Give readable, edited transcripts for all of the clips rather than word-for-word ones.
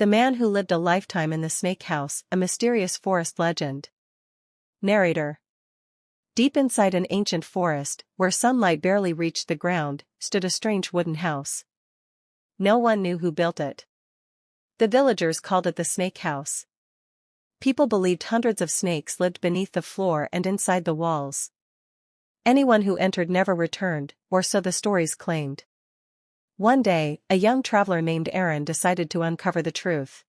The man who lived a lifetime in the snake house, a mysterious forest legend. Narrator. Deep inside an ancient forest, where sunlight barely reached the ground, stood a strange wooden house. No one knew who built it. The villagers called it the snake house. People believed hundreds of snakes lived beneath the floor and inside the walls. Anyone who entered never returned, or so the stories claimed. One day, a young traveler named Aaron decided to uncover the truth.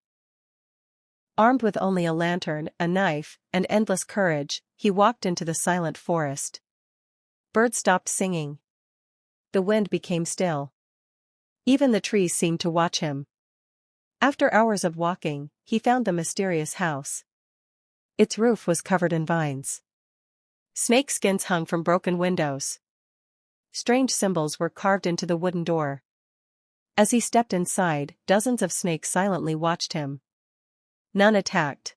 Armed with only a lantern, a knife, and endless courage, he walked into the silent forest. Birds stopped singing. The wind became still. Even the trees seemed to watch him. After hours of walking, he found the mysterious house. Its roof was covered in vines. Snake skins hung from broken windows. Strange symbols were carved into the wooden door. As he stepped inside, dozens of snakes silently watched him. None attacked.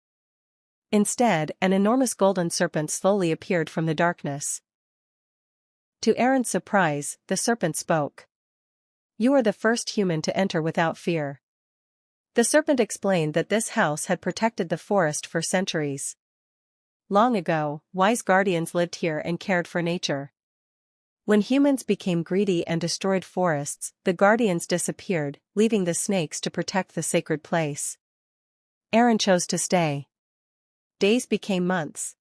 Instead, an enormous golden serpent slowly appeared from the darkness. To Aaron's surprise, the serpent spoke. "You are the first human to enter without fear." The serpent explained that this house had protected the forest for centuries. Long ago, wise guardians lived here and cared for nature. When humans became greedy and destroyed forests, the guardians disappeared, leaving the snakes to protect the sacred place. Aaron chose to stay. Days became months.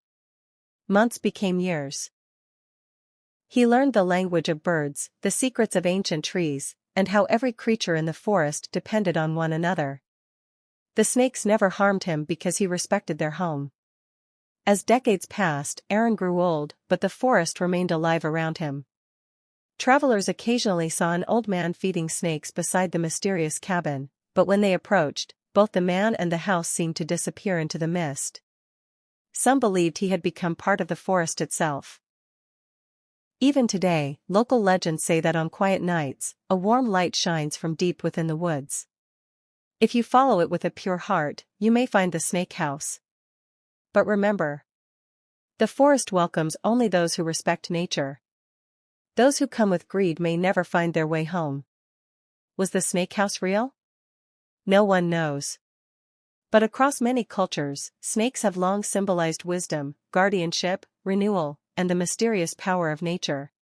Months became years. He learned the language of birds, the secrets of ancient trees, and how every creature in the forest depended on one another. The snakes never harmed him because he respected their home. As decades passed, Aaron grew old, but the forest remained alive around him. Travelers occasionally saw an old man feeding snakes beside the mysterious cabin, but when they approached, both the man and the house seemed to disappear into the mist. Some believed he had become part of the forest itself. Even today, local legends say that on quiet nights, a warm light shines from deep within the woods. If you follow it with a pure heart, you may find the snake house. But remember, the forest welcomes only those who respect nature. Those who come with greed may never find their way home. Was the snake house real? No one knows. But across many cultures, snakes have long symbolized wisdom, guardianship, renewal, and the mysterious power of nature.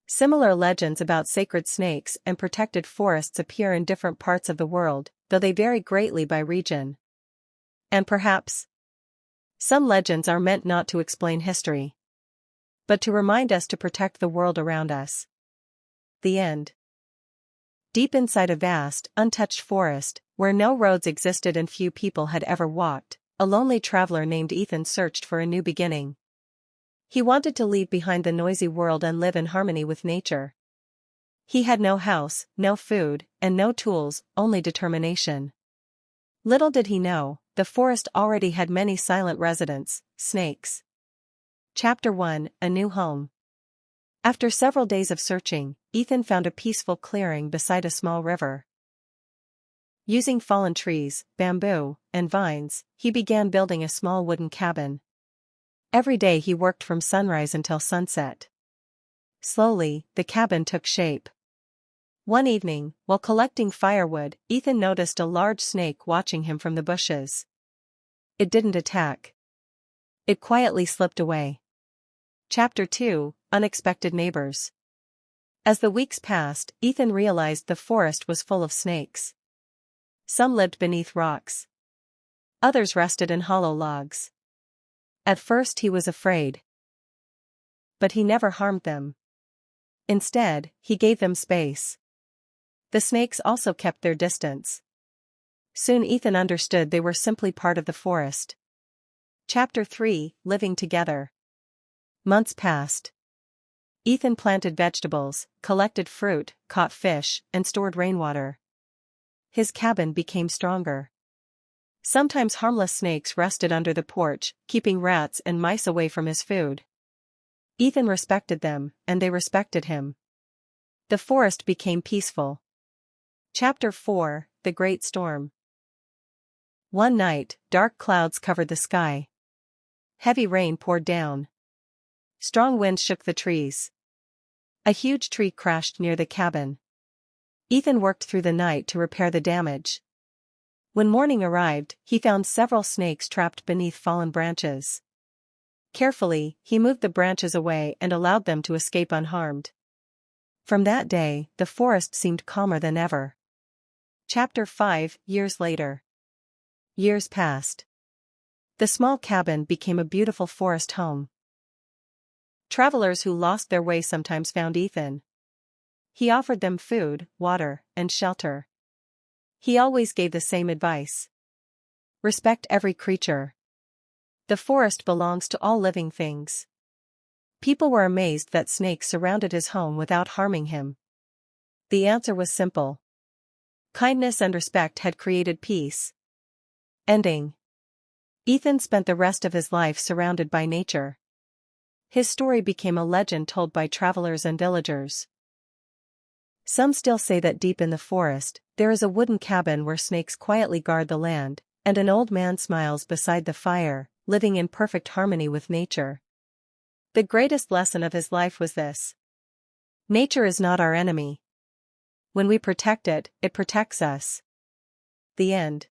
Similar legends about sacred snakes and protected forests appear in different parts of the world, though they vary greatly by region. And perhaps, some legends are meant not to explain history, but to remind us to protect the world around us. The end. Deep inside a vast, untouched forest, where no roads existed and few people had ever walked, a lonely traveler named Ethan searched for a new beginning. He wanted to leave behind the noisy world and live in harmony with nature. He had no house, no food, and no tools, only determination. Little did he know, the forest already had many silent residents, snakes. Chapter 1: A New Home. After several days of searching, Ethan found a peaceful clearing beside a small river. Using fallen trees, bamboo, and vines, he began building a small wooden cabin. Every day he worked from sunrise until sunset. Slowly, the cabin took shape. One evening, while collecting firewood, Ethan noticed a large snake watching him from the bushes. It didn't attack. It quietly slipped away. Chapter 2: Unexpected Neighbors. As the weeks passed, Ethan realized the forest was full of snakes. Some lived beneath rocks. Others rested in hollow logs. At first he was afraid. But he never harmed them. Instead, he gave them space. The snakes also kept their distance. Soon Ethan understood they were simply part of the forest. Chapter 3: Living Together. Months passed. Ethan planted vegetables, collected fruit, caught fish, and stored rainwater. His cabin became stronger. Sometimes harmless snakes rested under the porch, keeping rats and mice away from his food. Ethan respected them, and they respected him. The forest became peaceful. Chapter 4: The Great Storm. One night, dark clouds covered the sky. Heavy rain poured down. Strong winds shook the trees. A huge tree crashed near the cabin. Ethan worked through the night to repair the damage. When morning arrived, he found several snakes trapped beneath fallen branches. Carefully, he moved the branches away and allowed them to escape unharmed. From that day, the forest seemed calmer than ever. Chapter 5 Years later. Years passed. The small cabin became a beautiful forest home. Travelers who lost their way sometimes found Ethan. He offered them food, water, and shelter. He always gave the same advice. Respect every creature. The forest belongs to all living things. People were amazed that snakes surrounded his home without harming him. The answer was simple. Kindness and respect had created peace. Ending. Ethan spent the rest of his life surrounded by nature. His story became a legend told by travelers and villagers. Some still say that deep in the forest, there is a wooden cabin where snakes quietly guard the land, and an old man smiles beside the fire, living in perfect harmony with nature. The greatest lesson of his life was this. Nature is not our enemy. When we protect it, it protects us. The end.